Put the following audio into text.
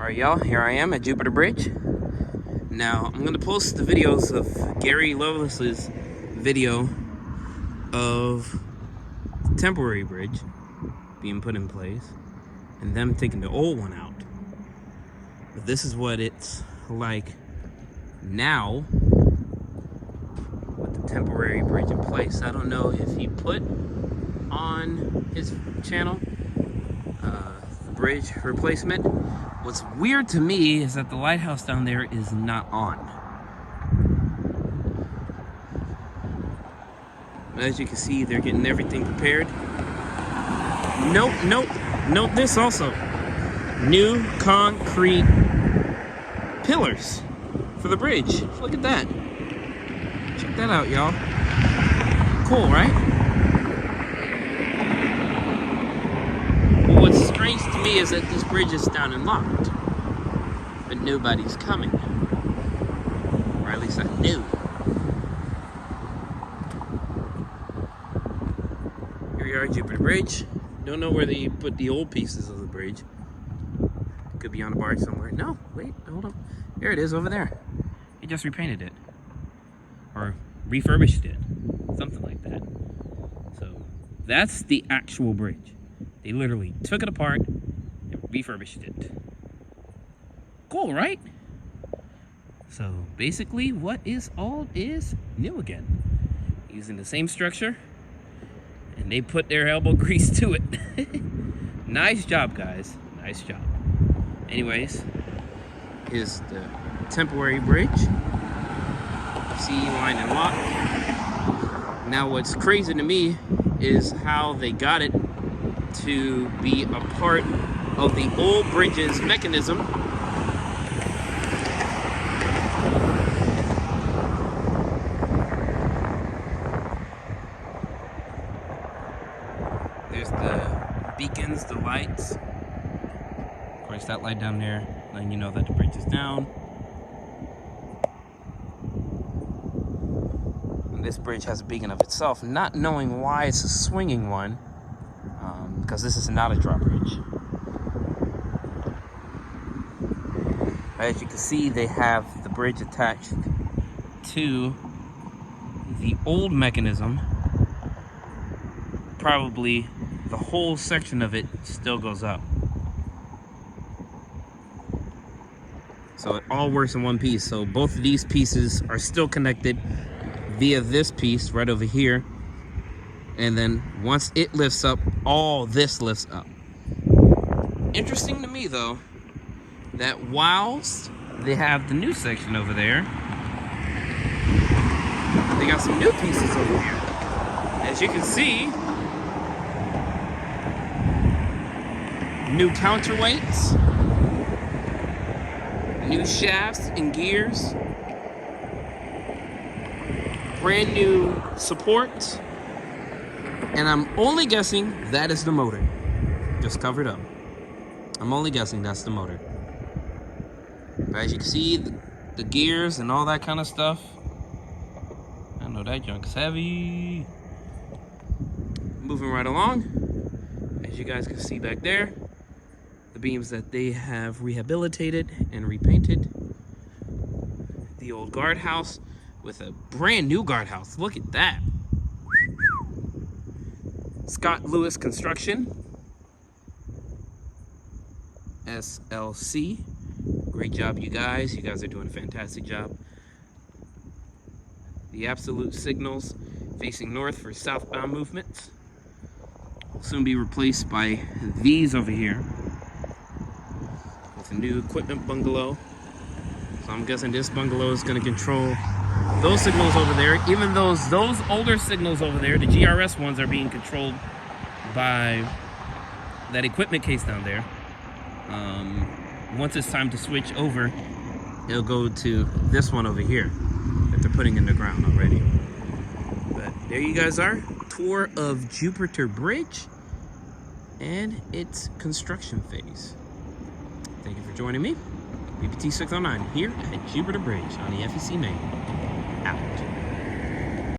Alright y'all, here I am at Jupiter Bridge. Now, I'm going to post the videos of Gary Lovelace's video of the temporary bridge being put in place and them taking the old one out. But this is what it's like now with the temporary bridge in place. I don't know if he put on his channel the bridge replacement. What's weird to me is that the lighthouse down there is not on. As you can see, they're getting everything prepared. Note this also. New concrete pillars for the bridge. Look at that. Check that out, y'all. Cool, right? What's strange to me is that this bridge is down and locked, but nobody's coming, or at least I knew. Here we are, Jupiter Bridge. Don't know where they put the old pieces of the bridge. Could be on a barge somewhere. No, wait, hold on. Here it is over there. He just repainted it, or refurbished it, something like that. So that's the actual bridge. They literally took it apart and refurbished it. Cool, right? So basically, what is old is new again. Using the same structure, and they put their elbow grease to it. Nice job, guys. Nice job. Anyways, here's the temporary bridge. See, line and lock. Now, what's crazy to me is how they got it to be a part of the old bridge's mechanism. There's the beacons, the lights. Of course, that light down there, letting you know that the bridge is down. And this bridge has a beacon of itself, not knowing why it's a swinging one. Because this is not a drawbridge. As you can see, they have the bridge attached to the old mechanism. Probably the whole section of it still goes up. So it all works in one piece. So both of these pieces are still connected via this piece right over here. And then once it lifts up, all this lifts up. Interesting to me, though, that whilst they have the new section over there, they got some new pieces over here. As you can see, new counterweights, new shafts and gears, brand new supports. And I'm only guessing that is the motor. Just covered up. I'm only guessing that's the motor. But as you can see, the gears and all that kind of stuff. I know that junk is heavy. Moving right along. As you guys can see back there, the beams that they have rehabilitated and repainted. The old guardhouse with a brand new guardhouse. Look at that. Scott Lewis Construction, SLC. Great job, you guys. You guys are doing a fantastic job. The absolute signals facing north for southbound movements will soon be replaced by these over here with a new equipment bungalow. So I'm guessing this bungalow is going to control those signals over there, even those older signals over there, the GRS ones, are being controlled by that equipment case down there. Once it's time to switch over, it'll go to this one over here that they're putting in the ground already. But there you guys are, tour of Jupiter Bridge and its construction phase. Thank you for joining me. BPT 609 here at Jupiter Bridge on the FEC main. Out.